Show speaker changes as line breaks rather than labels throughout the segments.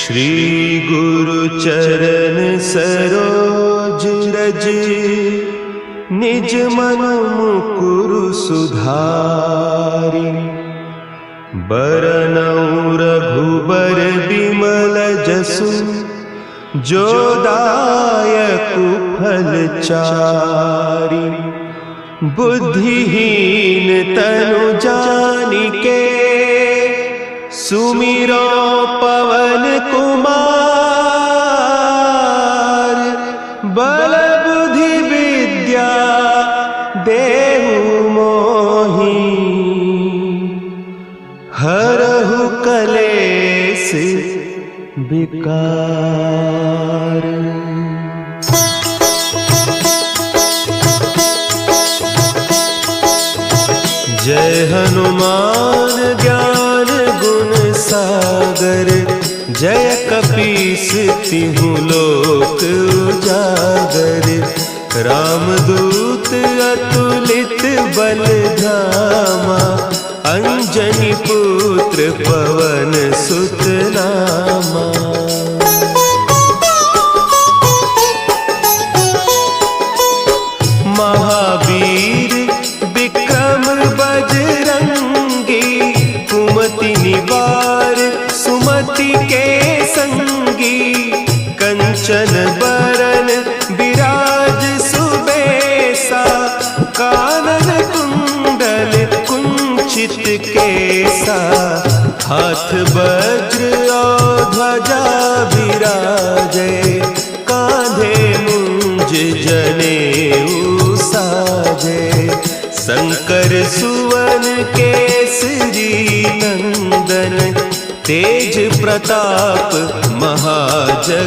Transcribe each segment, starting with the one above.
श्री गुरु चरण सरोज रज, निज मन मुकुरु सुधारि। बरनउँ रघुबर बिमल जसु, जो दायकु फल चारि। बुद्धिहीन तनु जानिके, सुमिरो पवन कुमार। बल बुद्धि विद्या देहु मोहि, हरहु कलेस विकार। जय हनुमान ज्ञान गुण सागर, जय कपीस तिहु लोक उजागर। रामदूत अतुलित बल धामा, अंजनी पुत्र पवन सुत नामा। महावीर विक्रम बजरंगी, कुमति निवार सुमति के संगी। कंचन बरन विराज सुबेसा, कानन कुंडल कुंचित केसा। हाथ वज्र और ध्वजा विराजे, कांधे मुंज जनेऊ साजे। शंकर सुवन केसरी नंदन, तेज प्रताप महाजगवंदन।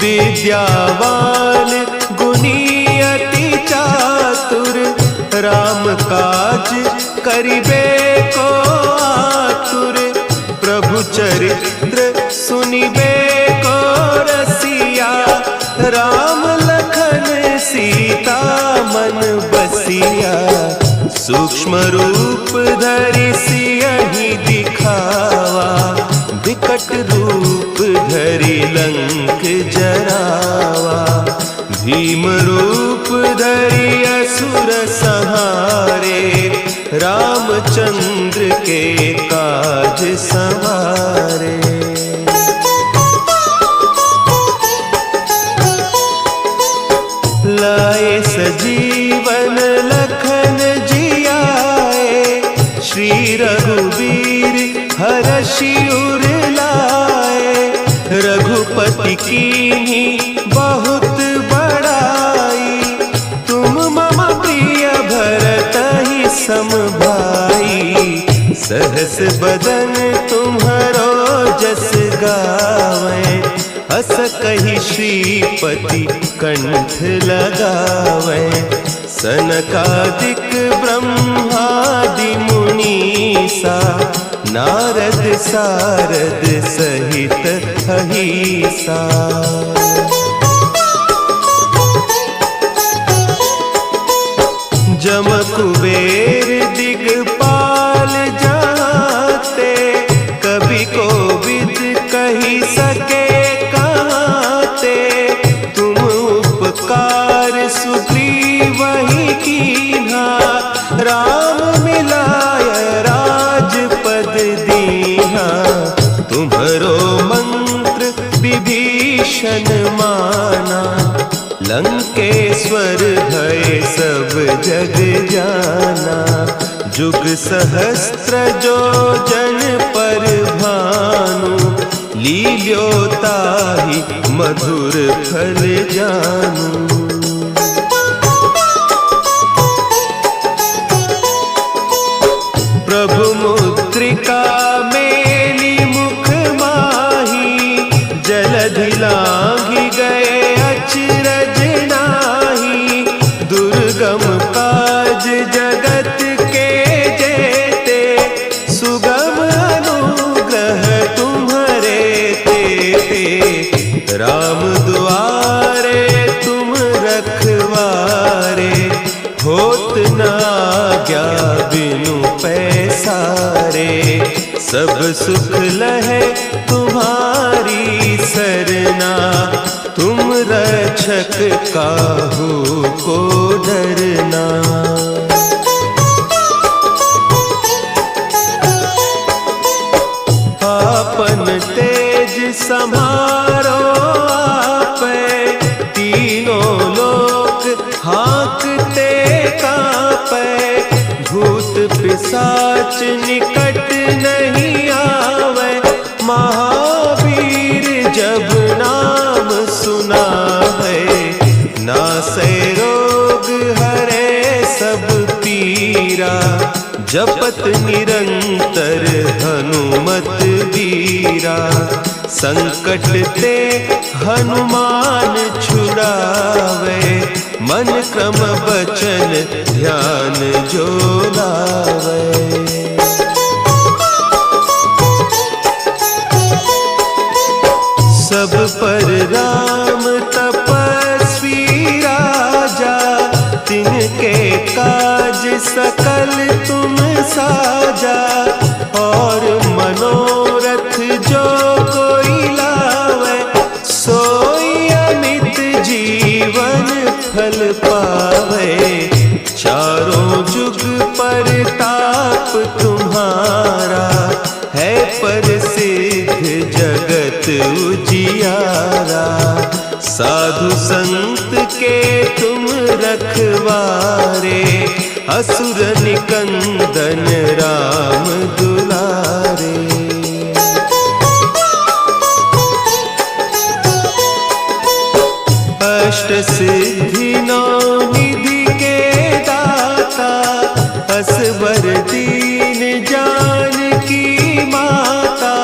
विद्यावान गुणी अति चातुर, राम काज करिबे को आतुर। प्रभु चरित्र सुनिबे को रसिया, राम लखन सीता मन बसिया। सूक्ष्म रूप धरि सियहि दिखावा, विकट रूप धरि लंक जरावा। भीम रूप धरि असुर संहारे, रामचंद्र के काज सवारे। लाए सजीवन लखन जियाए, श्री रघुवीर हरषि उर लाए। रघुपति कीन्ही बहुत बड़ाई, तुम मम प्रिय भरतहि सम भाई। सहस बदन तुम्हरो जस गावें, हस कहि श्रीपति कंठ लगावें। सनकादिक ब्रह्मादि मुनीसा, नारद सारद सहित अहीसा। जम कुबेर दिगपाल जाते, कवि कोविद कहि सके कहते। तुम उपकार सुग्रीवहि कीन्हा, राम मिलाय राजपद दीन्हा। तुम्हरो मंत्र विभीषण माना, लंकेश्वर भय सब जग जाना। जुग सहस्त्र जो जन पर भानु, लील्योताहि मधुर फल जानू। प्रभु मुद्रिका मेली मुख माही, जलधि लांघि गए अचरज नाही। दुर्गम काज जगत के जेते, सुगम अनुग्रह तुम्हरे तेते। राम दुआरे तुम रखवारे, होत न आज्ञा बिनु पैसारे। सब सुख लहे तुम्हारी सरना, तुम रक्षक काहू को डरना। आपन तेज संभारो आपे, तीनों लोक हाँकते कांपे। भूत पिशाच निकट नहीं आवे, महावीर जब नाम सुनावे। नासै रोग हरे सब पीरा, जपत निरंतर हनुमत बीरा। संकट ते हनुमान छुड़ावे, मन क्रम बचन ध्यान जो लावे। सब पर राम तपस्वी राजा, तिनके काज सकल तुम साजा। और मनोरथ जो कोई लावे, सोई अमित जीवन फल पावे। चारों जुग परताप तुम्हारा, है प्रसिद्ध जगत उजियारा। साधु संत के तुम रखवारे, असुर निकंदन राम दुलारे। अष्ट सिद्धि नौ निधि के दाता, असवर दीन जानकी माता।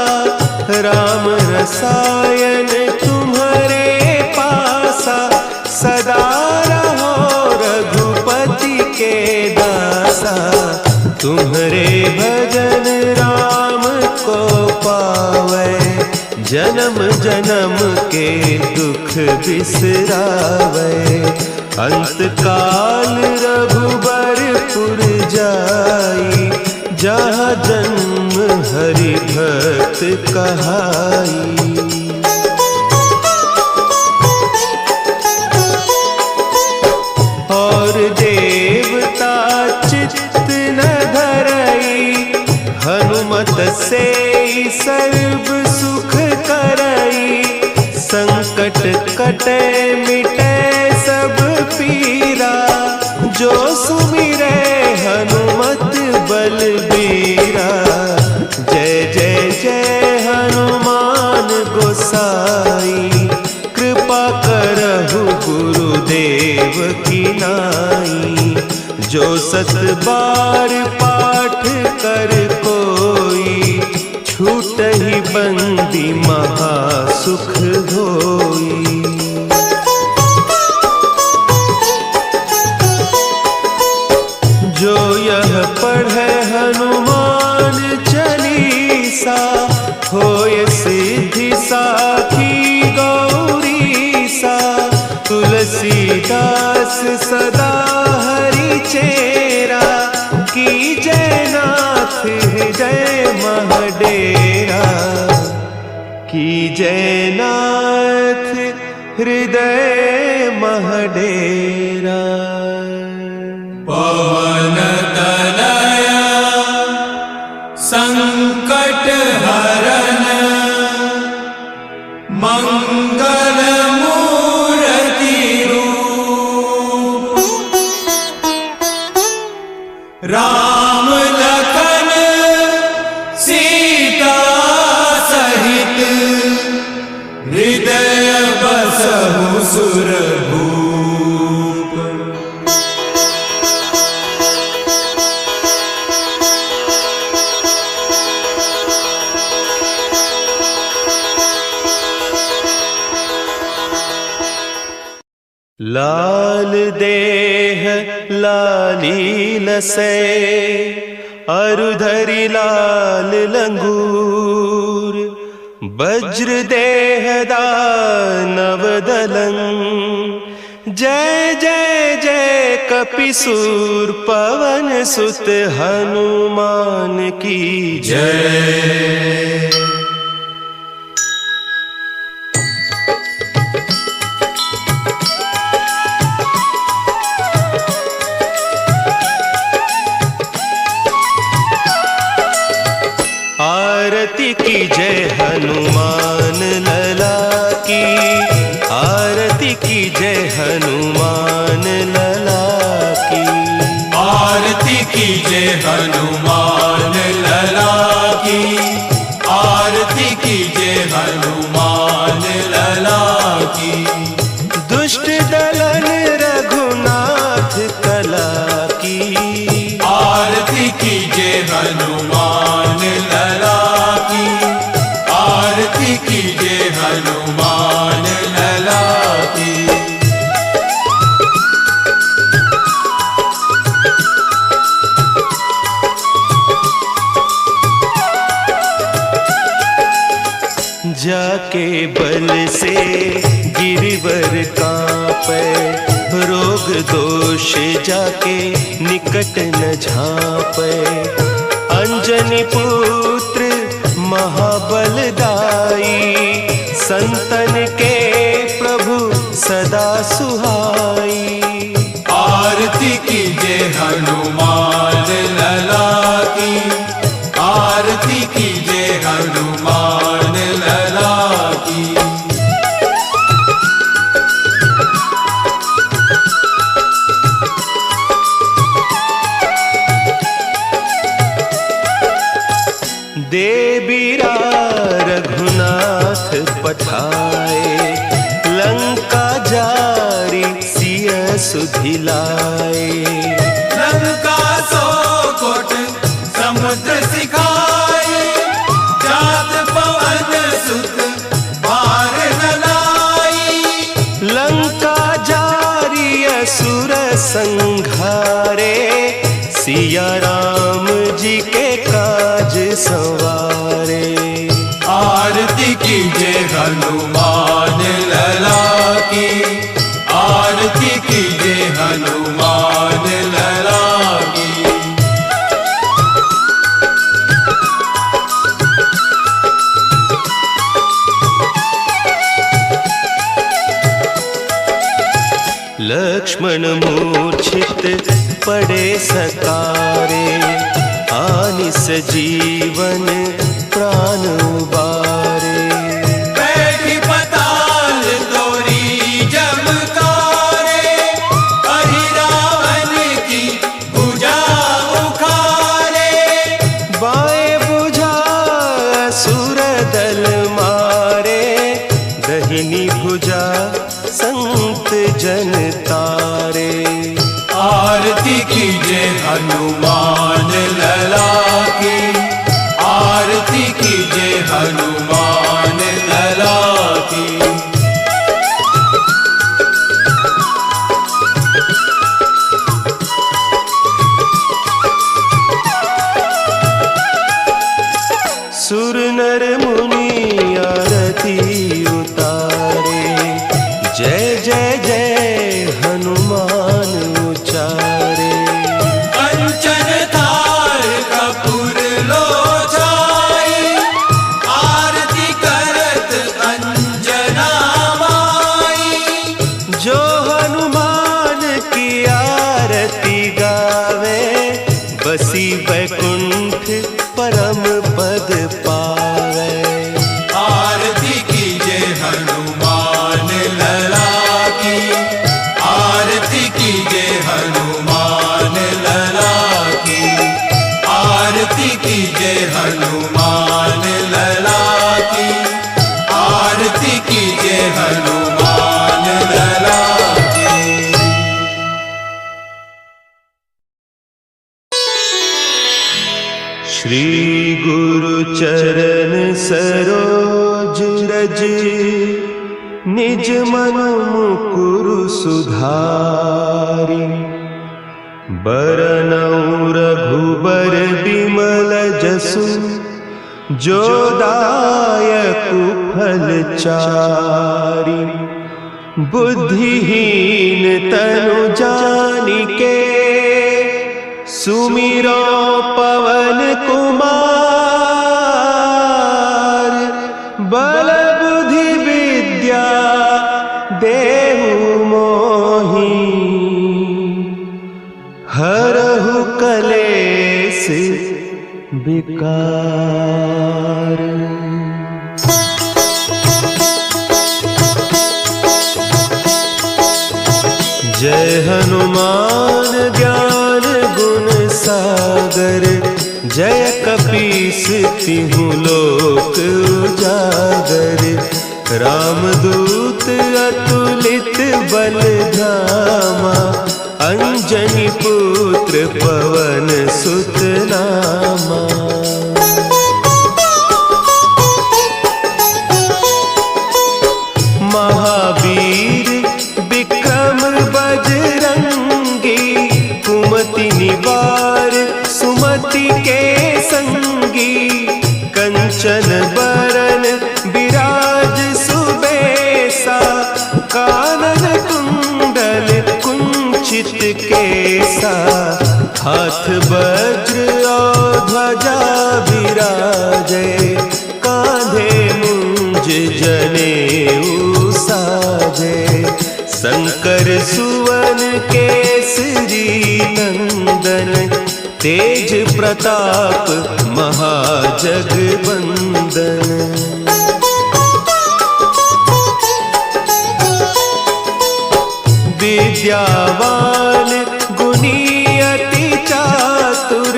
राम रसायन तुम्हारे पासा, सदा रहो रघुपति के दासा। तुम्हारे भजन राम को पावे, जन्म जन्म के दुख बिसरावे। अंत काल रघुबरपुर जाई, जहाँ जन्म हरि भक्त कहाई। और देवता चित्त न धरई, हनुमत से सर्व सुख करई। संकट कटे मिटे सब पीरा, जो सुमिरे हनुमत बलबीरा। जय जय जय हनुमान गोसाई, कृपा करहु गुरुदेव की नाई। जो सत बार पाठ कर कोई, छूटहि बंदी महा सुख होई। जो यह पढ़े हनुमान चालीसा, होय सिद्धि साखी गौरीसा। तुलसीदास सदा हरि चेरा, की जयनाथ हृदय महडेरा। की जयनाथ हृदय महडेरा।
पवन तनया संकट हरन, मंगल मूर्ति रूप। राम लखन सीता सहित, हृदय बसहु सुरभूप।
लाल देह लाली लसै, अरुधरि लाल लंगूर। वज्र देह दानव दलं, जय जय जय कपिसूर पवन सुत हनुमान की जय। आरती की जय हनुमान लला की, आरती की जय हनुमान लला की,
आरती की जय हनुमान लला की, आरती की जय हनुमान लला की।
दुष्ट दलन रघुनाथ कला की,
आरती की जय हनुमान लला की, आरती की जय हनुमान लला की।
जाके बल से गिरिवर कांपे, रोग दोष जाके निकट न झांपे। अंजनी पुत्र महाबलदाई, संतन के प्रभु सदा सुहाई।
आरती की जय हनुमान लला की, आरती की जय हनुमान लला की।
देबीरा रघुनाथ पठाए, लंका जारी सिय सुधिलाए।
लंका सो कोट समुद्र सिखाए, जात पवन सुत पार न लाई।
लंका जारी असुर संघारे, सिया राम जी के काज संवारे।
आरती की जय हनुमान लला की, आरती की जय हनुमान लला की।
लक्ष्मण मूर्छित पड़े सकारे, आनिस जीवन प्राण उबारे।
बैठी पताल तोरी जमकारे, अहि रावण की भुजा उखारे।
बाएं भुजा असुर दल मारे, दहिनी भुजा संत जन तारे।
आरती की जय हनुमान लला की, आरती की जय हनुमान लला की।
सुर नर मुनि आरती उतारे, जय जय जय हनुमान उचारे।
कंचन थार कपूर लोचाई, आरती करत अंजना माई।
जो हनुमान की आरती गावे, बसी वैकुंठ परम पद पावे।
आरती की जय हनुमान लला की, आरती की जय हनुमान लला की, आरती की जय हनुमान लला की, आरती की जय हनुमान लला की।
श्री गुरु चरण सरोज रज, निज मन मुकुरु सुधारि। बरनउँ रघुबर बिमल जसु, जो दायक फल चारि। बुद्धिहीन तनु जानिके सुमिरो पवन कुमार। बल बुद्धि विद्या देहु मोहि हरहु कलेस विकार। जय हनुमान ज्ञान गुण सागर। जय कपीस तिहु लोक उजागर। रामदूत अतुलित बल धामा। अंजनी पुत्र पवन सुत नामा। महावीर विक्रम बजरंगी। कुमति निवार सुमति के संगी। कंचन बरन विराज सुबेसा। कानन कुंडल कुंचित केसा। हाथ वज्र और ध्वजा विराजे। कांधे मुंज जनेऊ साजे। शंकर सुवन केसरी नंदन। तेज प्रताप महाजगवंदन। विद्यावान गुणी अति चातुर।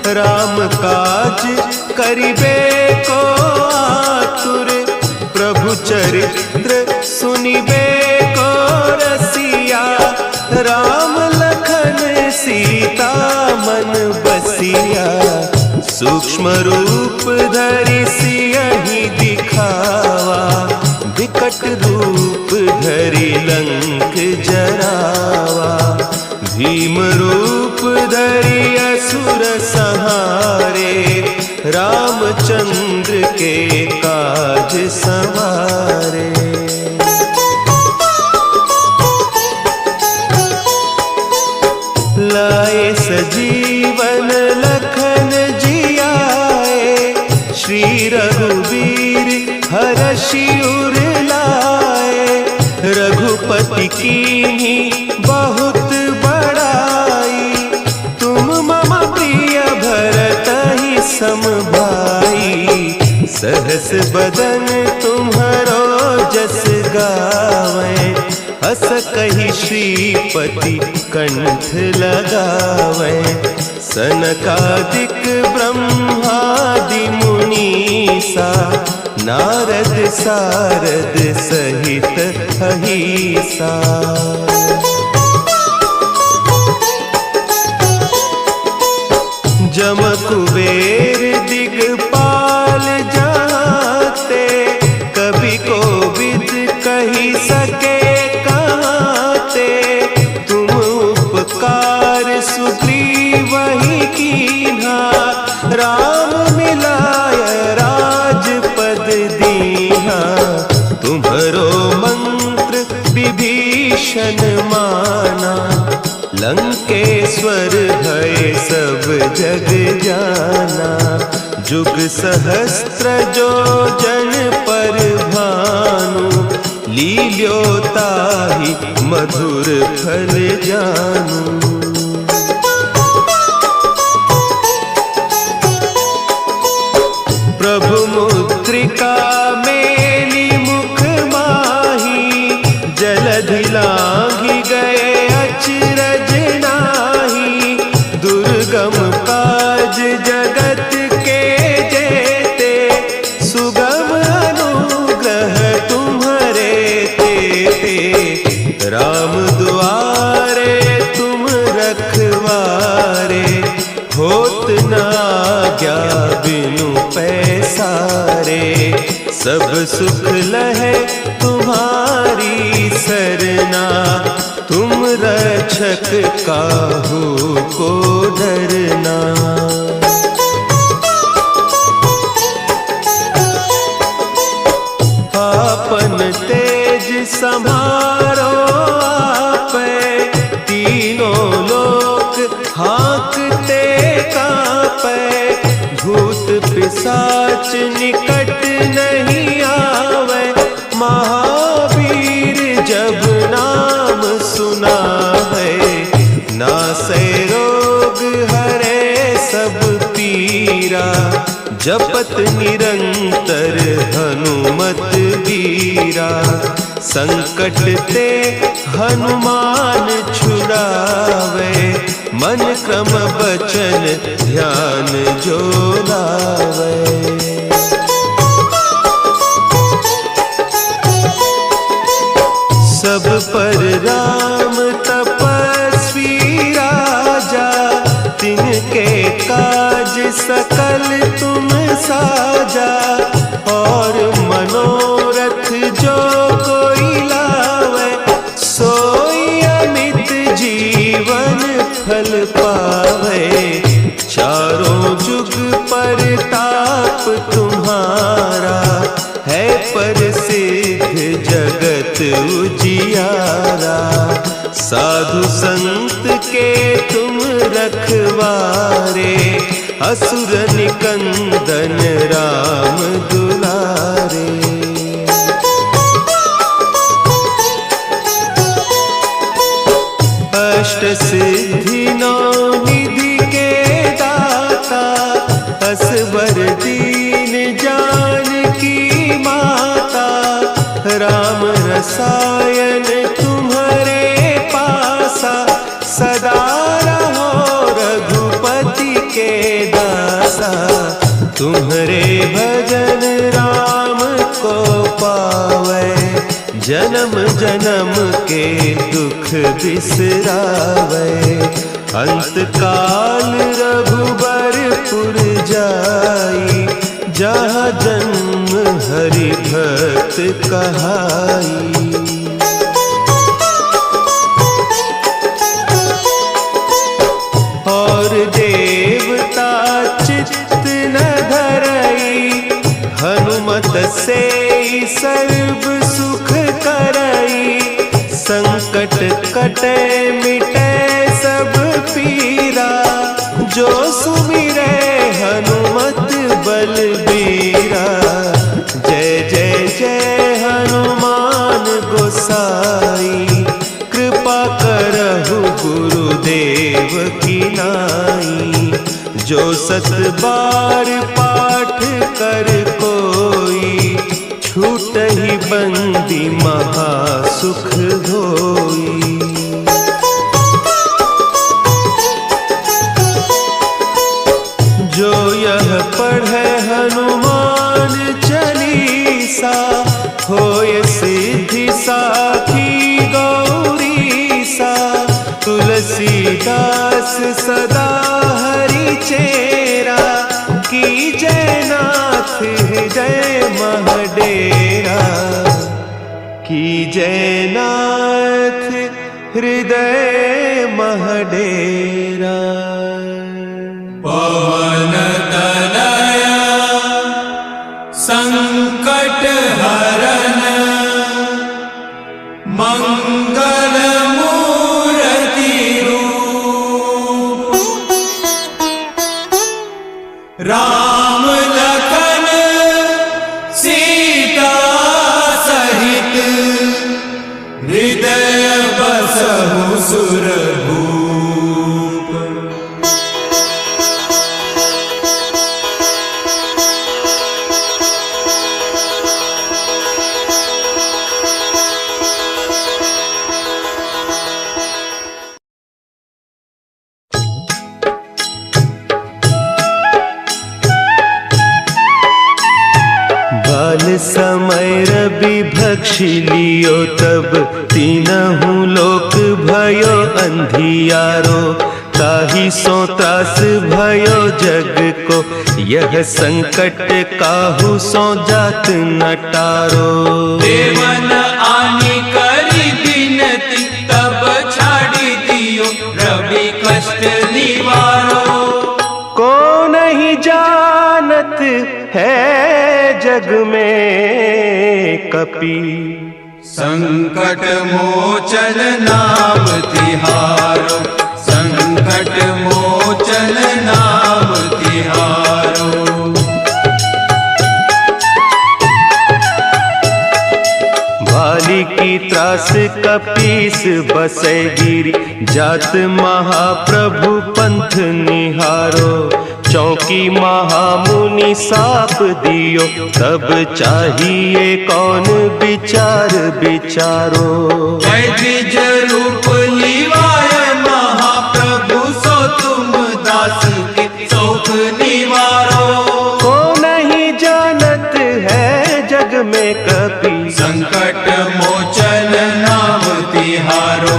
राम काज करिबे को आतुर। प्रभु चरित्र सुनिबे को रसिया। राम लखन सीता मन बसिया। सूक्ष्म रूप धरि सियहि दिखावा। विकट रूप धरि लंक जरावा। भीम रूप धरि असुर संहारे। रामचंद्र के काज संवारे। लाए सजीवन लखन जियाए। श्री रघुवीर हरषि उर लाए। रघुपति कीन्ही बहुत बड़ाई। तुम मम प्रिय भरतहि सम भाई। सहस बदन तुम्हरो जस गावें। हस कहि श्रीपति कंठ लगावें। सनकादिक ब्रह्मादि मुनीसा। नारद सारद सहित अहीसा। जम कुबेर दिगपाल जाते। कवि कोविद कहि सके कहते। तुम उपकार सुग्रीवहि कीन्हा। राम मिलाय राजपद दीन्हा। तुम्हरो मंत्र विभीषण माना। लंकेश्वर भय सब जग जाना। जुग सहस्त्र जो जन पर भानु। लील्योताहि मधुर फल जानू। प्रभु मुद्रिका मेली मुख माही। जलधि लांघि गए अचरज नाही। दुर्गम काज जगत के जेते। सुगम अनुग्रह तुम्हरे तेते। राम दुआरे तुम रखवारे। होत न आज्ञा बिनु पैसारे। सब सुख लहे तुम्हारी सरना। तुम रक्षक काहू को डरना। आपन तेज संभाल पिशाच निकट नहीं आवे, महावीर जब नाम सुना है। नासै रोग हरे सब पीरा, जपत निरंतर हनुमत वीरा। संकट ते हनुमान छुड़ावे, मन क्रम बचन ध्यान जो लावे। सब पर राम तपस्वी राजा, तिनके काज सकल तुम साजा। और मनोरथ जो कोई लावे, सोई अमित जीवन फल पावे। चारों जुग परताप तुम्हारा, है प्रसिद्ध जगत उजियारा। साधु संत के तुम रखवारे, असुर निकंदन राम दुलारे। अष्ट सिद्धि नौ निधि के दाता, असवर दीन जानकी माता। राम रसायन तुम्हारे पासा, सदा रहो रघुपति के दासा। तुम्हारे भजन राम को पावे, जन्म जन्म के दुख बिसरावे। अंत काल रघुबरपुर जाई, जहाँ जन्म हरि भक्त कहाई। और देवता चित्त न धरई, हनुमत से सर्व सुख करई। संकट कटे मिटे सब पीरा, जो सुमिरे हनुमत बलबीरा। जय जय जय हनुमान गोसाई, कृपा करहु गुरुदेव की नाई। जो सत बार पाठ कर कोई, छूटहि बंदी महासुख होई। जो यह पढ़े हनुमान चालीसा, होय सिद्धि साखी गौरीसा। तुलसीदास सदा हरि चेरा, की जयनाथ हृदय महडेरा। की जयनाथ हृदय महडेरा।
पवन तनया संकट हरन, मंगल मूर्ति रूप। राम लखन सीता सहित, हृदय बसहु सुरभूप।
बाल समय रवि भक्षि लियो, तब तीनहु लोक भयो अंधियारो। ताहि सो त्रास भयो जग को, यह संकट काहू सो जात न टारो।
देवन आनी करी बिनती, तब छाड़ी दियो रवि कष्ट निवारो।
को नहीं जानत है जग में कपि,
संकट मोचन नाम तिहारो। संकट मोचन नाम तिहारो।
कपीस बसै गिरी, जात महाप्रभु पंथ निहारो। चौकी महामुनि साप दियो, तब चाहिए कौन विचार विचारो।
द्विज रूप लिवाय महाप्रभु, सो तुम दास के शोक निवारो।
को नहीं जानत है जग में कपि,
संकट मोचन नाम तिहारो,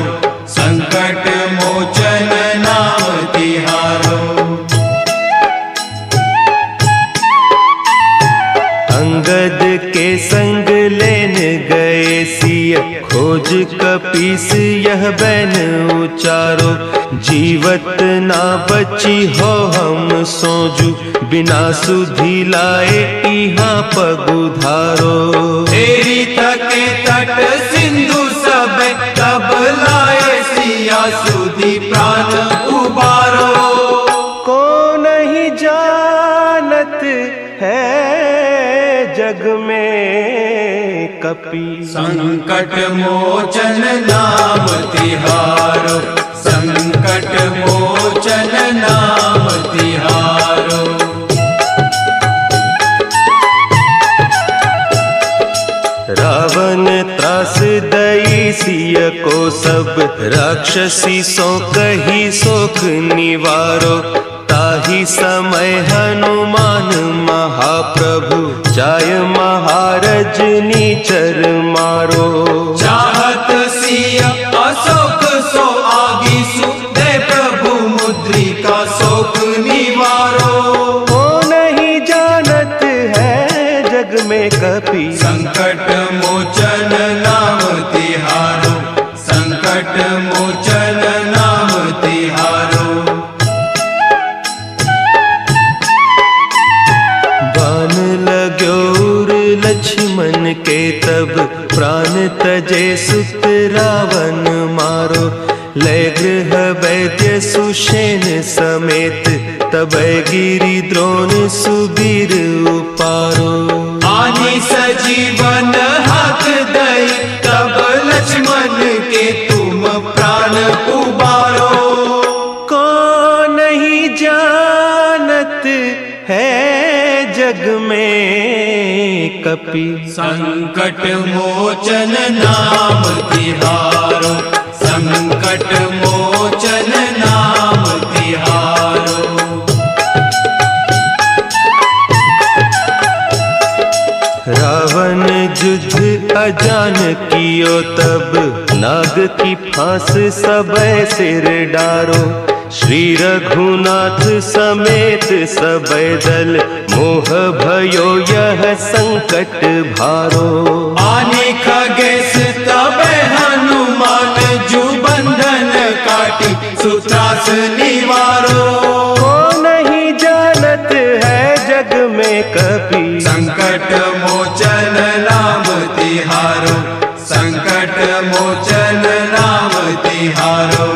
संकट मोचन नाम तिहारो।
अंगद के संग लेन गए सिय, खोज कपीस यह बैन उचारो। जीवत ना बची हो हम सोजू, बिना सुधि लाए इहाँ पगुधारो।
तेरी थके तट सिंधु सब, तब लाए सिया सुधि प्राण उबारो।
को नहीं जानत है जग में कपि,
संकट मोचन नाम तिहारो, संकट मोचन नाम तिहारो।
रावण त्रास दई सिय को सब, राक्षसी सो कही सोख निवारो। ताही समय हनुमान महाप्रभु, जाय महारज नीचर मारो।
चाहत सिया अशोक सो आगीसु, दे प्रभु मुद्रिका शोक निवारो।
को नहीं जानत है जग में कपि,
संकट मोचन नाम तिहारो, संकट मोचन नाम तिहारो।
बान लाग्यो उर लक्ष्मण के, तब प्राण तजे सुत रावण मारो। लय गृह वैद्य सुषेण समेत, तब गिरि द्रोण सुबीर उपारो।
आनी सजीवन हाथ दई, तब लक्ष्मण के तुम प्राण उबारो।
को नहीं जानत है जग में कपि,
संकट मोचन नाम तिहारो, संकट मोचन नाम तिहारो।
रावण युद्ध अजान कियो, तब नाग की फांस सबय सिर डारो। श्री रघुनाथ समेत सबय दल, मोह भयो यह संकट भारो।
आने खगेश तब हनुमान, जु बंधन काटी सुत्रास निवारो।
को नहीं जानत है जग में कपि,
संकट मोचन नाम तिहारो, संकट मोचन नाम तिहारो।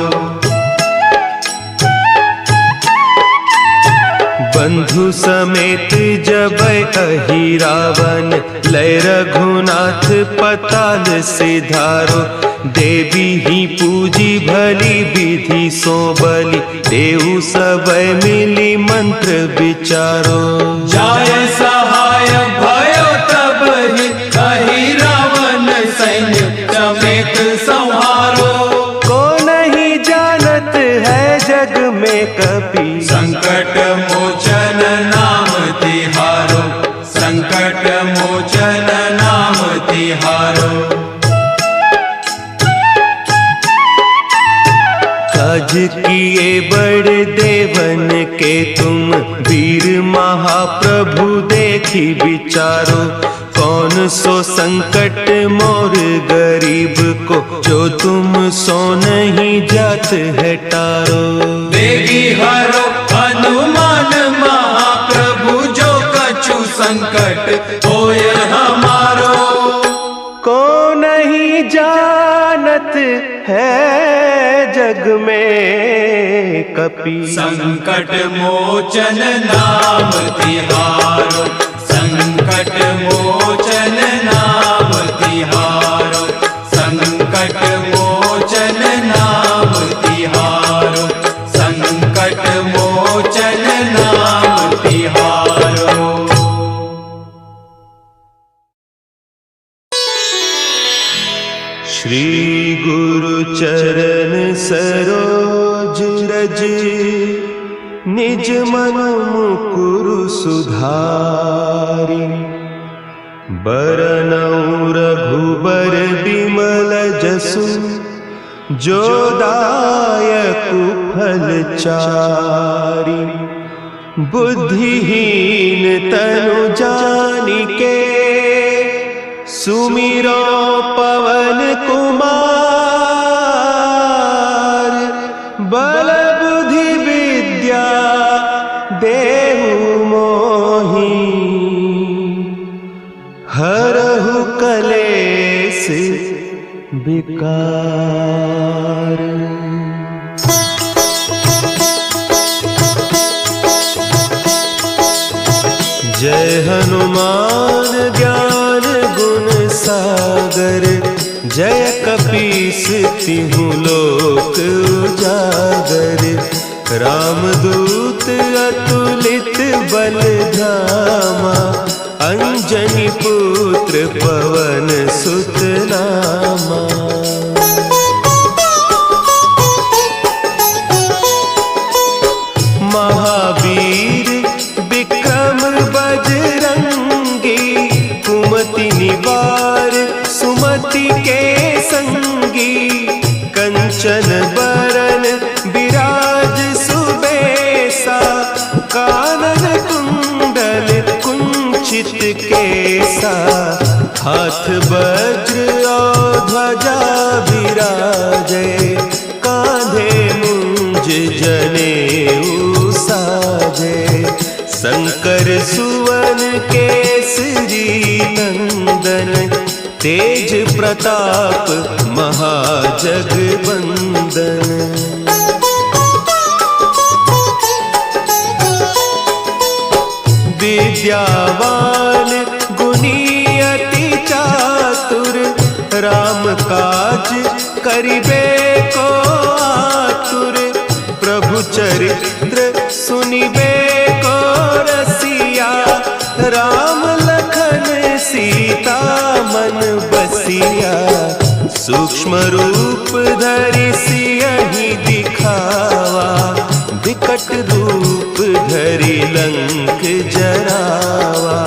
बंधु समेत जब अहि रावण, लय रघुनाथ पताल सिधारो। देवी ही पूजी भली विधि सो बलि, देहु सबय मिली मंत्र विचारो।
जाय सहाय भयो तब ही, कही रावण सैन्य समेत संहारो।
को नहीं जानत है जग में कपि,
संकट मोचन नाम तिहारो, संकट मोचन नाम तिहारो।
काज किए बड़ देवन के तुम, वीर महाप्रभु देखी विचारो। कौन सो संकट मोर गरीब को, जो तुम सो नहीं जात है टारो।
देगी हरो हनुमान महाप्रभु, जो कछु संकट होय हमारो।
को नहीं जानत है जग में कपि,
संकट मोचन नाम तिहारो, संकट मोचन नाम तिहारो, संकट संकट मोचन नाम तिहारो, संकट मोचन नाम तिहारो।
श्री गुरु चरण सरोज रज, निज मन मुकुरु सुधारि। बरनउँ रघुबर बिमल जसु, जो दायकु फल चारि। बुद्धिहीन तनु जानिके, सुमिरो पवन कुमार। बल बुद्धि विद्या देहु मोहि, हरहु कलेस विकार। जय हनुमान ज्ञान गुण सागर, जय कपीस तिहु लोक उजागर। रामदूत अतुलित बल धामा, अंजनी पुत्र पवन सुत नामा। महावीर विक्रम बजरंगी, कुमति निवार सुमति के संगी। कंचन बरन विराज सुबेसा, कानन कुंडल कुंचित केसा। हाथ वज्र और ध्वजा विराजे, कांधे मुंज जनेऊ साजे। शंकर सुवन केसरी नंदन, तेज प्रताप महाजगवंदन। विद्यावान गुणी अति चातुर, राम काज करिबे को आतुर। प्रभु चरित्र सुनिबे को रसिया, राम लखन सीता मन बसिया। सूक्ष्म रूप धरि सियहि दिखावा, विकट रूप धरि लंक जरावा।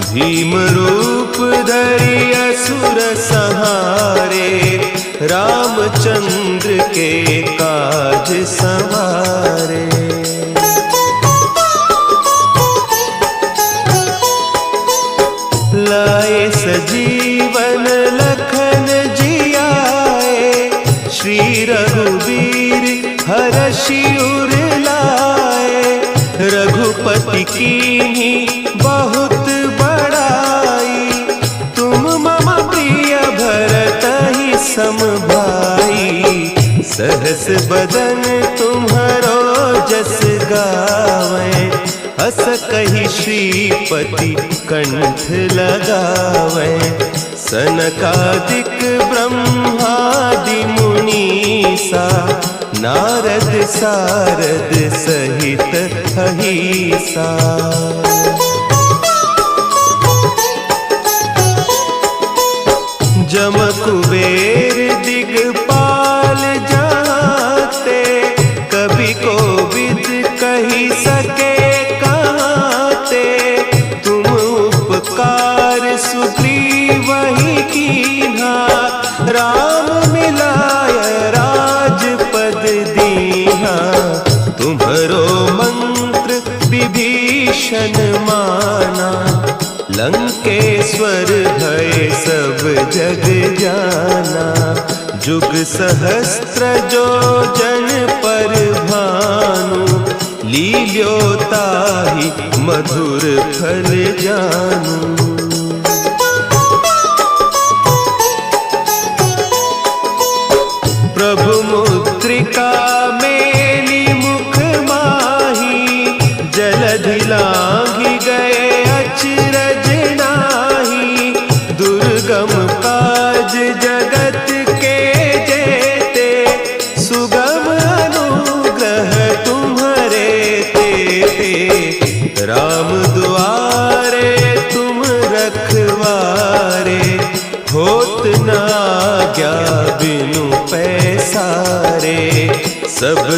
भीम रूप धरि असुर संहारे, रामचंद्र के काज संवारे। लाए सजीवन लखन जियाए, श्री रघुवीर हरषि उर लाए। रघुपति कीन्ही बहुत बड़ाई, तुम मम प्रिय भरतहि सम भाई। सहस बदन तुम्हरो जस गावें, हस कहि श्रीपति कंठ लगावें। सनकादिक ब्रह्मादि मुनीसा, नारद सारद सहित अहीसा। जम कुबेर दिगपाल जाते, कवि कोविद कहि सके कहते। तुम उपकार सुग्रीवहि कीन्हा, राम मिलाय राजपद दीन्हा। तुम्हरो मंत्र विभीषण माना, लंकेश्वर भय सब जग जाना। जुग सहस्त्र जो जन पर भानु, लील्यो ताहि मधुर फल जानू। प्रभु मुद्रिका मेली मुख माही, जलधि लांघि गए अचरज नाही। दुर्गम काज जगत के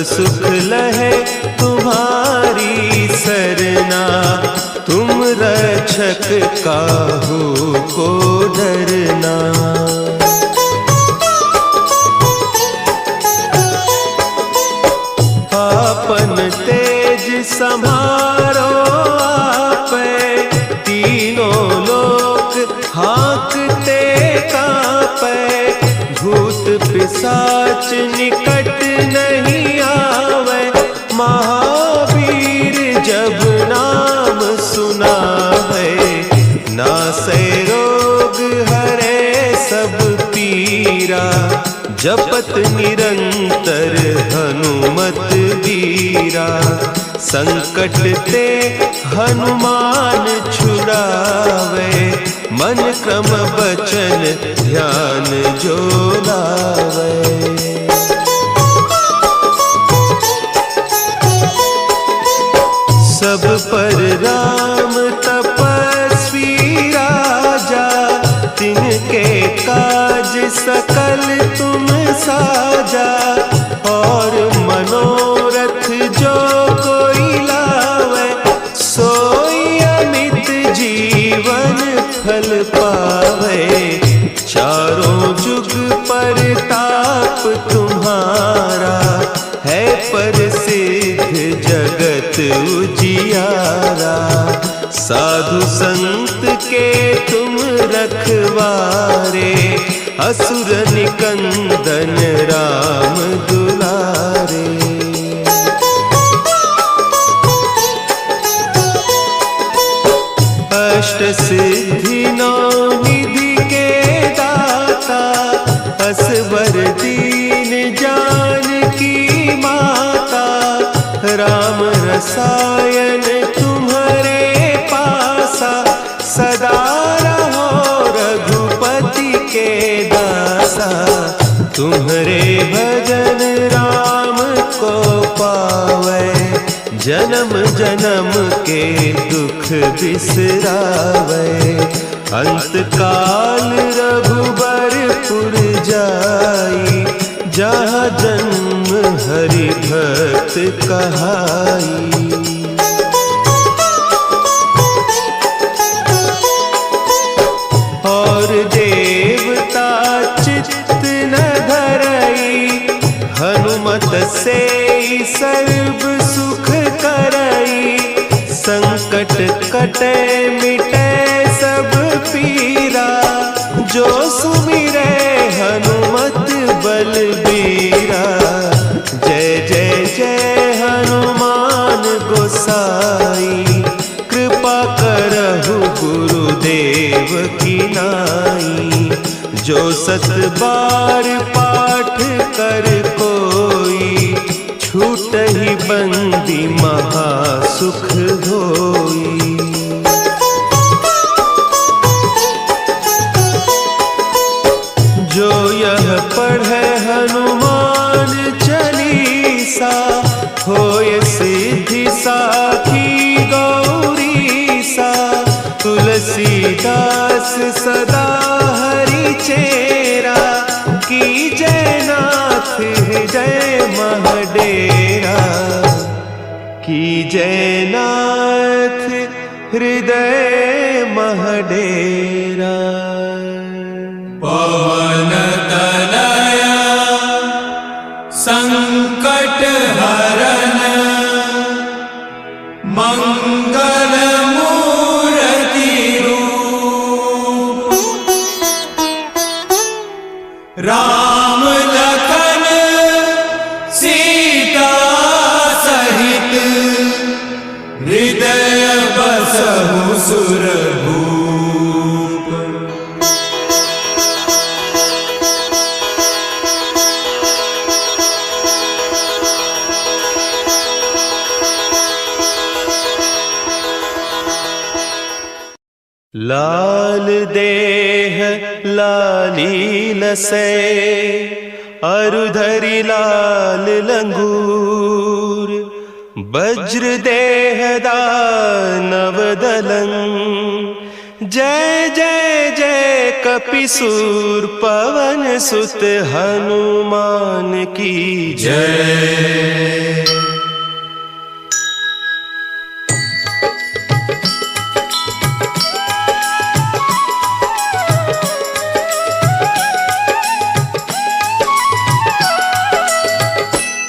सुख लहे तुम्हारी सरना, तुम रक्षक काहू को डरना। आपन तेज संभारो आपे, तीनों लोक हाँकते कांपे। भूत पिशाच निकट नहीं आवे, महावीर जब नाम सुनावे। नासै रोग हरे सब पीरा, जपत निरंतर हनुमत बीरा। संकट ते हनुमान छुड़ावे, मन क्रम बचन ध्यान जो लावे। सब पर राम तपस्वी राजा, तिनके काज सकल तुम साजा। और मनोरथ जो कोई लावे, सोई अमित जीवन फल पावे। चारों जुग परताप तुम्हारा, है प्रसिद्ध जगत उजियारा। साधु संत के तुम रखवारे, असुर निकंदन राम दुलारे। अष्ट सिद्धि नौ निधि के दाता, असवर दीन जानकी माता। राम रसायन तुम्हारे पासा, सदा रहो रघुपति के दासा। तुम्हारे भजन राम को पावे, जन्म जन्म के दुख बिसरावे। अंत काल रघुबरपुर जाई, जहाँ जन्म हरि भक्त कहाई। और देवता चित्त न धरई, हनुमत से सर्व सुख करई। संकट कटे मिटे सब पीरा, जो सुमिरे हनुमत बलबीरा। जय जय जय हनुमान गोसाई, कृपा करहु गुरुदेव की नाई। जो सत बार पाठ कर कोई, छूटहि बंदी महासुख होई। जो यह पढ़े हनुमान चालीसा, होय सिद्धि साखी गौरीसा। तुलसीदास सदा हरि चेरा, की जयनाथ हृदय महडेरा। की जयनाथ हृदय महडेरा।
पवन तनया संकट हरन, मंगल मूर्ति रूप। राम लखन सीता सहित, हृदय बसहु सुरभूप।
लाल देह लाली लसै, अरुधरि लाल लंगूर। वज्र देह दानव दलं, जय जय जय कपिसूर पवन सुत हनुमान की जय।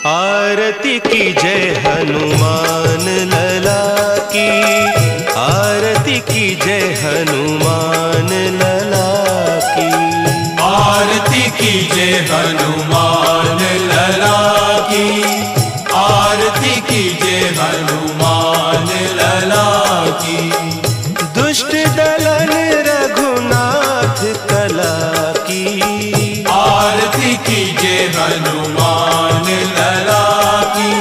आरती की जय हनुमान लला की, आरती की जय हनुमान लला की,
आरती की जय हनुमान लला की, आरती की जय हनुमान लला की।
दुष्ट दलन रघुनाथ कला की,
आरती की जय हनुमान लला की,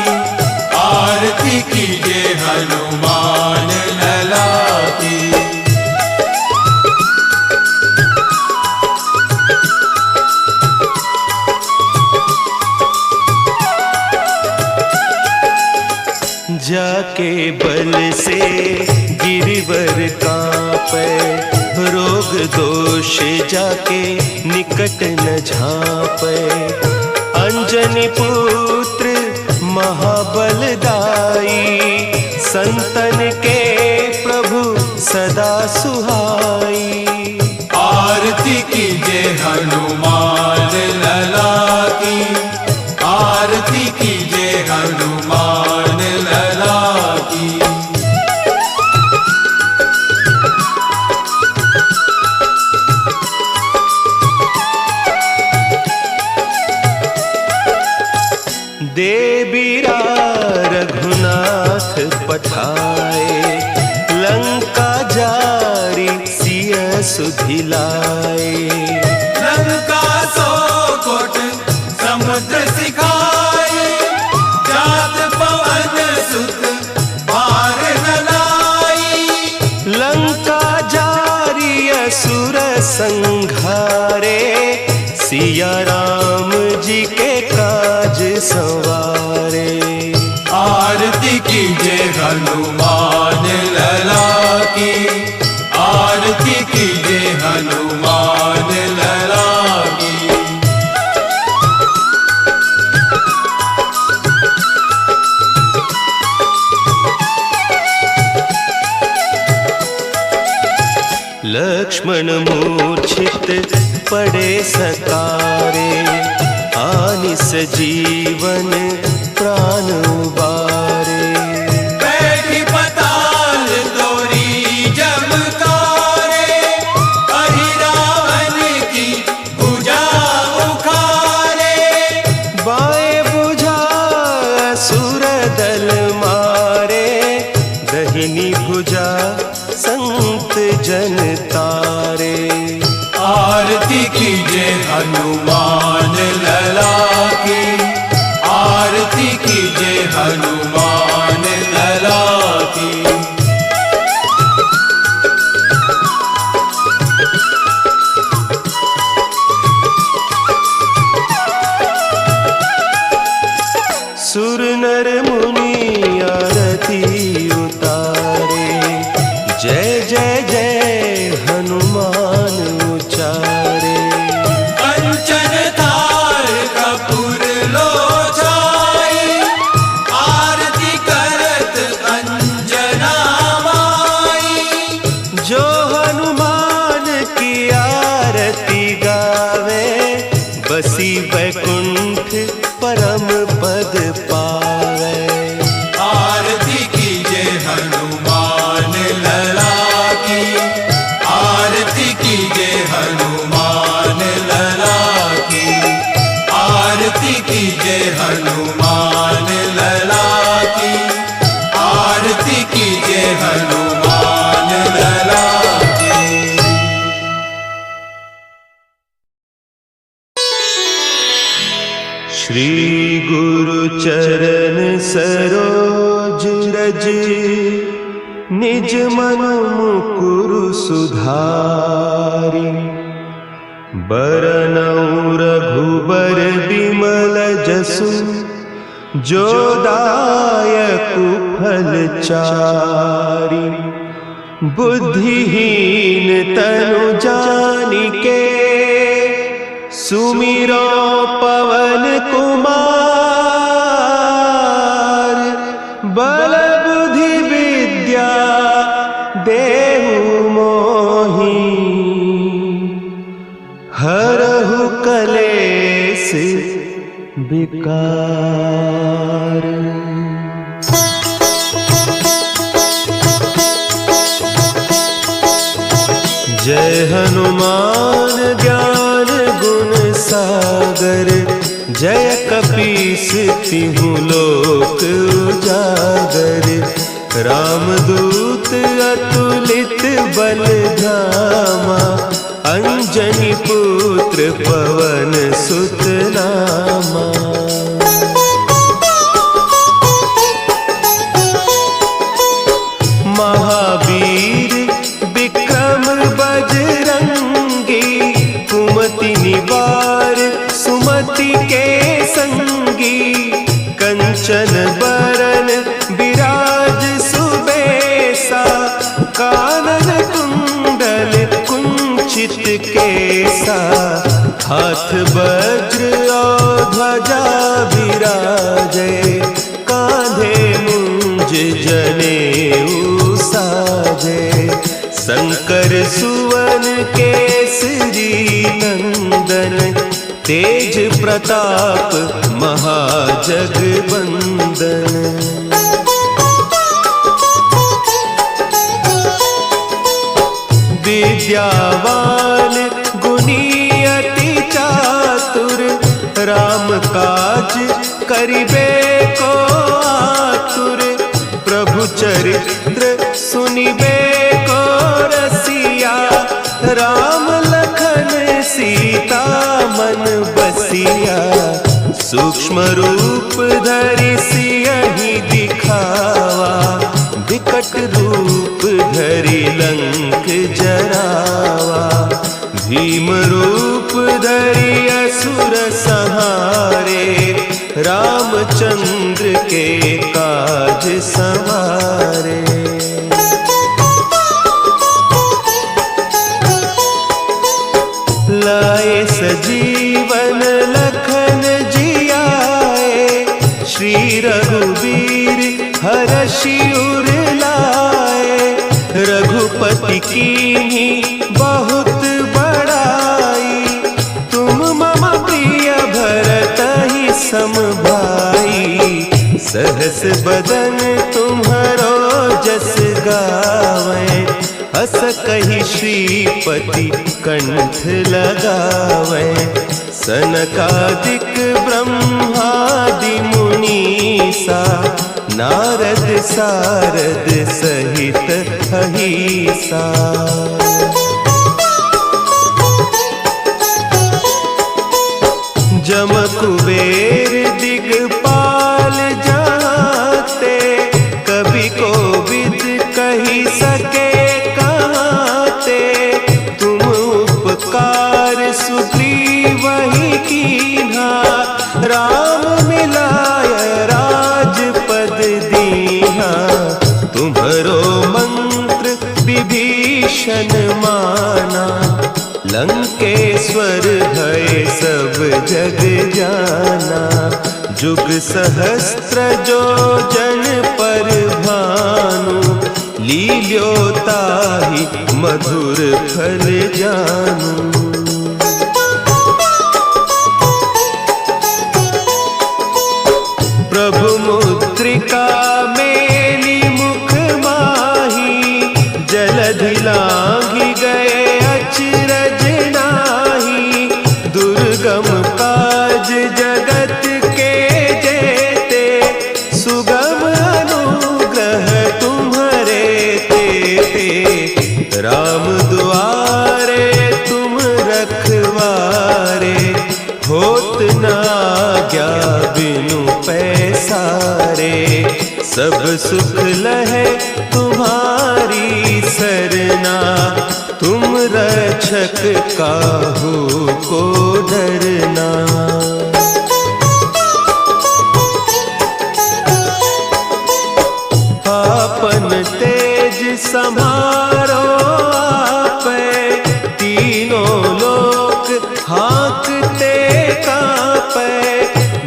आरती की जय हनुमान लला की।
जाके बल से गिरिवर कांपे, रोग दोष जाके निकट न झांपे। अंजनी पुत्र महाबलदाई, संतन के प्रभु सदा सुहाई।
आरती की जय हनुमान लला की, आरती की जय हनुमान लला की।
देबीरा रघुनाथ पठाए, लंका जारी सिय सुधिलाए।
लंका सो कोट समुद्र सिखाए, जात पवन सुत पार न लाई।
लंका जारी असुर संघारे, सिया राम जी के काज संवारे।
आरती की जय हनुमान लला की, आरती की जय हनुमान लला की।
लक्ष्मण मूर्छित पड़े सकारे, आनिस जीवन प्राण उबारे।
बैठी पताल तोरी जमकारे, अहि रावण की भुजा उखारे।
बाएं भुजा असुर दल मारे, दहिनी भुजा संत जन तारे।
आरती की जय हनुमान लला की, आरती की जय हनुमान लला की।
सुर नर मुनि आरती उतारे, जय जय जय हनुमान उचारे।
कंचन थाल कपूर लोचाई, आरती करत अंजना माई।
जो हनुमान की आरती गावे, बसी वैकुंठ परम पद पावे।
आरती की जय हनुमान लला की, आरती की जय हनुमान लला की, आरती की जय हनुमान लला की, आरती की जय हनुमान लला की।
श्री गुरु चरण सरोज रज, निज मन मुकुरु सुधारि। बरनउँ रघुबर बिमल जसु, जो दायकु फल चारि। बुद्धिहीन तनु जानिके सुमिरो पवन कुमार। बल बुद्धि विद्या देहु मोहि हरहु कलेस विकार। जय हनुमान ज्ञान गुण सागर। जय कपीस तिहु लोक उजागर। रामदूत अतुलित बल धामा। अंजनी पुत्र पवन सुत नामा। महावीर विक्रम बजरंगी। कुमति निवार सुमति के संगी। कंचन बरन विराज सुबेसा। कानन कुंडल कुंचित केसा। हाथ वज्र और ध्वजा विराजे। कांधे मुंज जनेऊ साजे। शंकर सुवन केसरी नंदन। तेज प्रताप महाजगवंदन। विद्यावान गुणी अति चातुर। राम काज करिबे को आतुर। प्रभु चरित्र सुनिबे को रसिया। राम लखन सीता मन बसिया। सूक्ष्म रूप धरि सियहि दिखावा। विकट रूप धरि लंक जरावा। भीम रूप धरि असुर संहारे। रामचंद्र के काज सवारे। लाए सजीवन लखन जियाए। श्री रघुवीर हरषि उर लाए। रघुपति कीन्ही बहुत बड़ाई। तुम मम प्रिय भरतहि सम भाई। सहस बदन तुम्हरो जस गावें। हस कहि श्रीपति कंठ लगावें। सनकादिक ब्रह्मादि मुनीसा। नारद सारद सहित अहीसा। जम कुबेर दिगपाल जाते। कवि कोविद कहि सके कहते। तुम उपकार सुग्रीवहि कीन्हा। राम मिलाय राजपद दीन्हा। तुम्हरो मंत्र विभीषण माना। लंकेश्वर भय सब जग जाना। जुग सहस्त्र जो जन पर भानु। लील्योताहि मधुर फल जानू। प्रभु मुद्रिका मेली मुख माही। जलधि लांघि गए अचरज नाही। दुर्गम काज जगत के जेते। सुगम अनुग्रह तुम्हरे तेते। राम दुआरे तुम रखवारे। होत न आज्ञा बिनु पैसारे। सब सुख लहे तुम्हारी सरना। तुम रक्षक काहू को डरना। आपन तेज संभारो आपे, तीनों लोक हाँकते कांपे,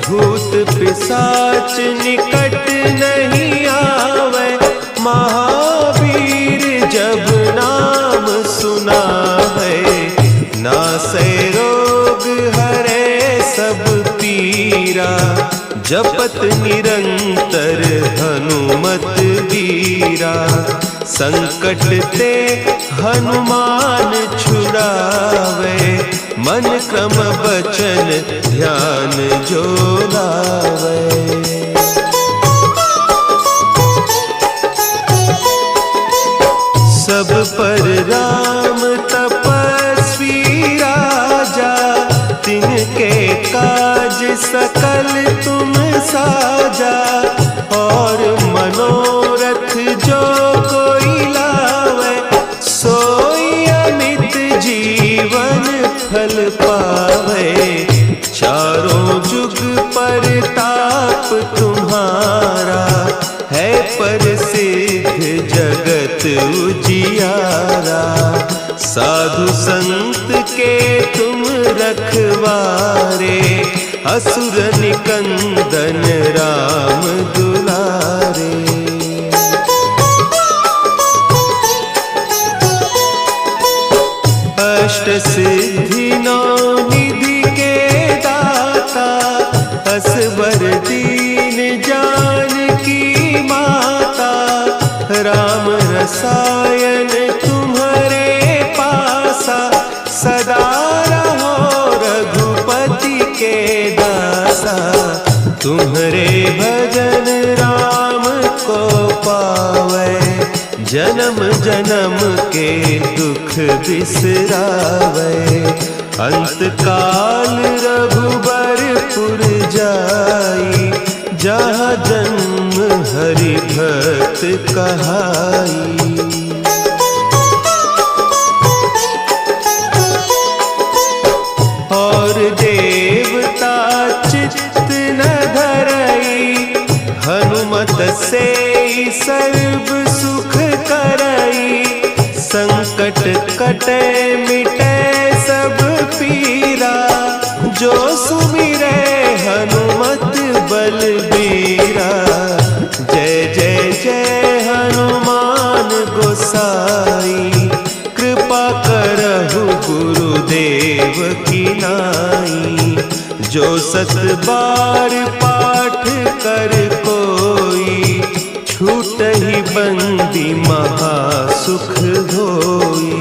भूत पिशाच निकट नहीं आवे, महावीर जब नाम सुना है, नासे रोग हरे सब पीरा, जपत निरंतर हनुमत बीरा, संकट ते हनुमान छुड़ावे, मन क्रम बचन ध्यान जो लावे। सब पर राम तपस्वी राजा, तिनके काज सकल तुम साजा, और मनोरथ जो कोई लावे, सोई अमित जीवन फल पावे, चारों जुग परताप तुम्हारा, है प्रसिद्ध जगत उजियारा, साधु संत के तुम रखवारे, असुर निकंदन राम दुलारे। अष्ट सिद्धि नौ निधि के दाता, असवर दीन जानकी माता, राम रसायन तुम्हारे पासा, सदा रहो रघुपति के दासा, तुम्हारे भजन राम को पावे, जन्म जन्म के दुख बिसरावे, अंत काल रघुबरपुर जाई, जहाँ जन्म हरि भक्त कहाई। और देवता चित्त न धरई, हनुमत से सर्व सुख करई, संकट कटे मिटे सब पीरा, जो सुमिरे हनुमत बलबीरा, जय जय जय हनुमान गोसाई, कृपा करहु गुरुदेव की नाई, जो सत बार पाठ कर कोई, छूट ही बंदी महासुख होई।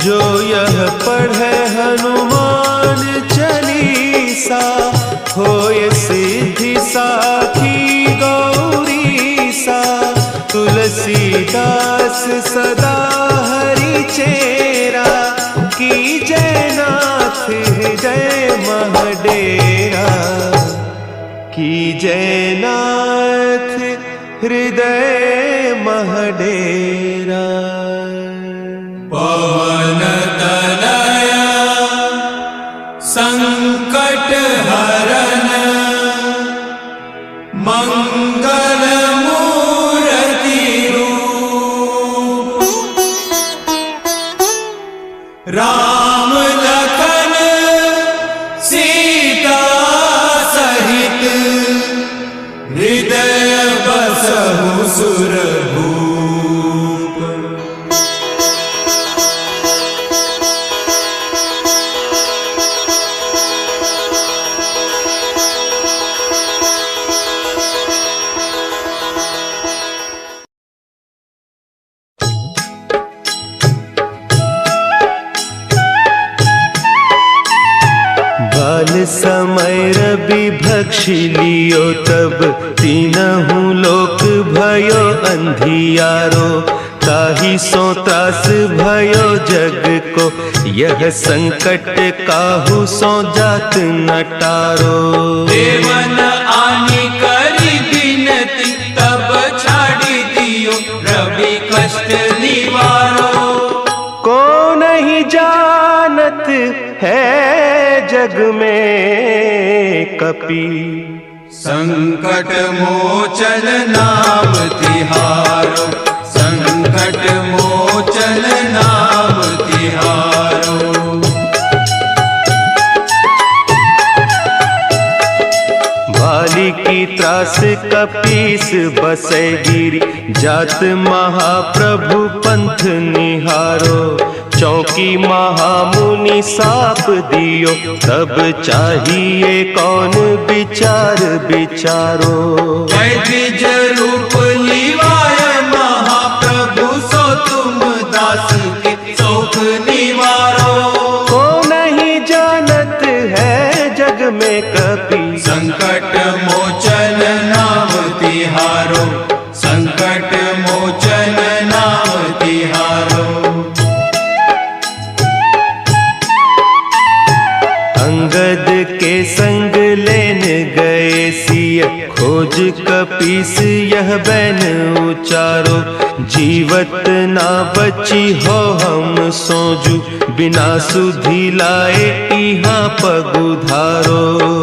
जो यह पढ़े हनुमान चालीसा, होय सिद्धि साखी गौरीसा, तुलसीदास सदा हरि चेरा, की जयनाथ हृदय महडेरा, की जयनाथ हृदय महडेरा।
पवन तनया संकट हरन, मंगल मूर्ति रूप, राम लखन सीता सहित, हृदय बसहु सुरभूप।
बाल समय रवि भक्षी लियो, तब तीनहु लोक भयो अंधियारो, ताहि सो त्रास भयो जग को, यह संकट काहू सो जात न टारो।
देवन आनी करी बिनती, तब छाड़ी दियो रवि कष्ट निवारो।
को नहीं जानत है जग में कपि,
संकट मोचन नाम तिहारो, संकट मोचन नाम तिहारो।
बाली की त्रास कपीस बसै गिरी, जात महाप्रभु पंथ निहारो। चौकी महामुनि साप दियो, तब चाहिए कौन विचार विचारो।
द्विज रूप लिवाय महाप्रभु, सो तुम दास के शोक निवारो।
को नहीं जानत है जग में कपि,
संकट मोचन नाम तिहारो, संकट मोचन नाम तिहारो।
अंगद के संग लेन गए सिय, खोज कपीस यह बैन उचारो। जीवत ना बची हो हम सोजू, बिना सुधि लाए इहाँ पगुधारो।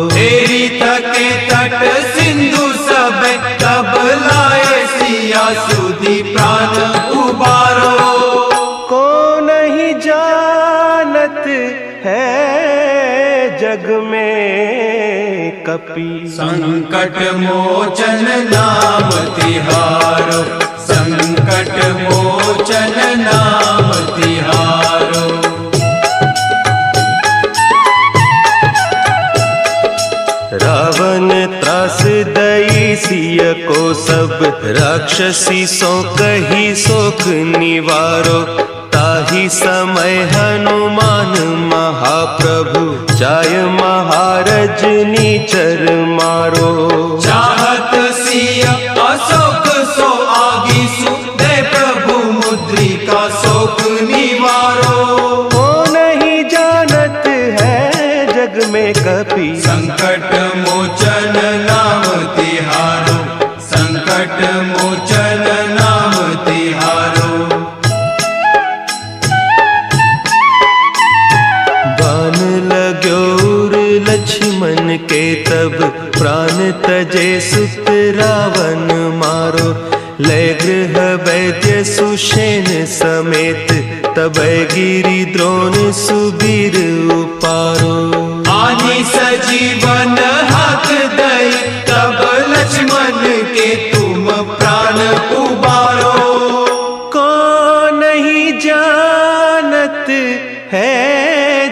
तेरी थके तट सिंधु सब, तब लाए सिया सुधि प्राण उबारो।
को नहीं जानत है जग में कपि,
संकट मोचन नाम तिहारो, संकट मोचन नाम तिहारो।
रावण त्रास दई सिय को सब, राक्षसी सो कही सोख निवारो। ताही समय हनुमान महाप्रभु, जाय महारज नीचर मारो।
चाहत सिय अशोक सो आगी सु, दे प्रभु मुद्रिका शोक निवारो।
को नहीं जानत है जग में कपि,
संकट मोचन नाम तिहारो, संकट मोचन नाम तिहारो।
बान लाग्यो उर लक्ष्मण के, तब प्राण तजे सुत रावण मारो। लय गृह वैद्य सुषेण समेत, तब गिरि द्रोण सुबीर उपारो।
आनी सजीवन हाथ दई, तब लक्ष्मण के तुम प्राण उबारो।
को नहीं जानत है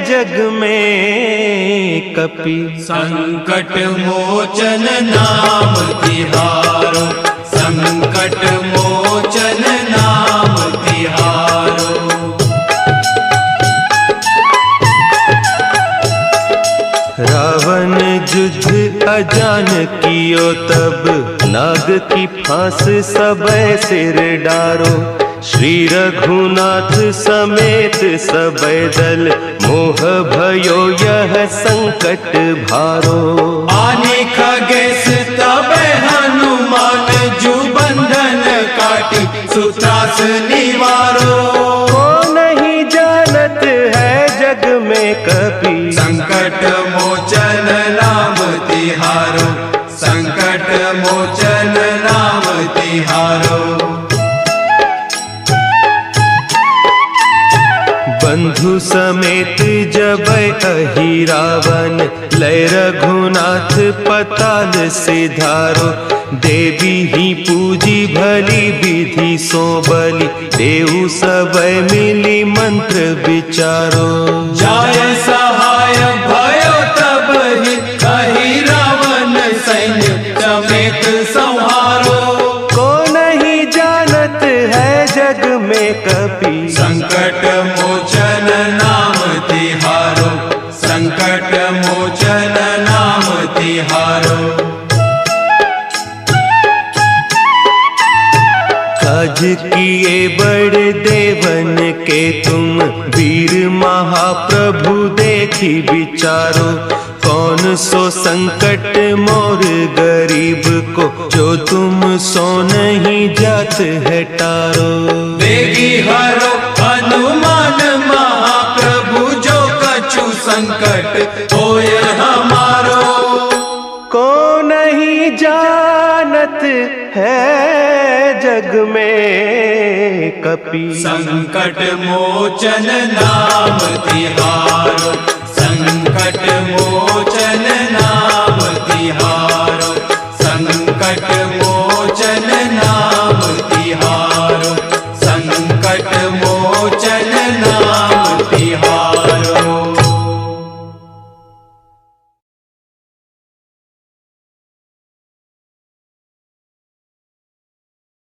जग में कपि,
संकट मोचन नाम तिहारो, संकट मोचन नाम तिहारो।
रावण युद्ध अजान कियो, तब नाग की फांस सबै सिर डारो। श्री रघुनाथ समेत सबै दल, मोह भयो यह संकट भारो।
आने खगेश तब हनुमान, जु बंधन काटी सुत्रास निवारो।
को नहीं जानत है जग में कपि,
संकट मोचन नाम तिहारो, संकट मोचन नाम तिहारो।
बंधु समेत जबै अहि रावण, लय रघुनाथ पताल सिधारो। देवी ही पूजी भली विधि सो बलि, देहु सबै मिली मंत्र विचारो।
जाय सहाय भयो तब ही, कही रावण सैन्य समेत संहारो।
को नहीं जानत है जग में कपि,
संकट मोचन नाम तिहारो, संकट मोचन नाम तिहारो।
काज किए बड़ देवन के तुम, वीर महाप्रभु देखी विचारो। कौन सो संकट मोर गरीब को, जो तुम सो नहीं जात है टारो।
देगी हरो हनुमान महाप्रभु, जो कछु संकट होय हमारो।
को नहीं है जग में कपि।
संकट मोचन नाम तिहारो, संकट मोचन नाम तिहारो, संकट मोचन नाम तिहारो, संकट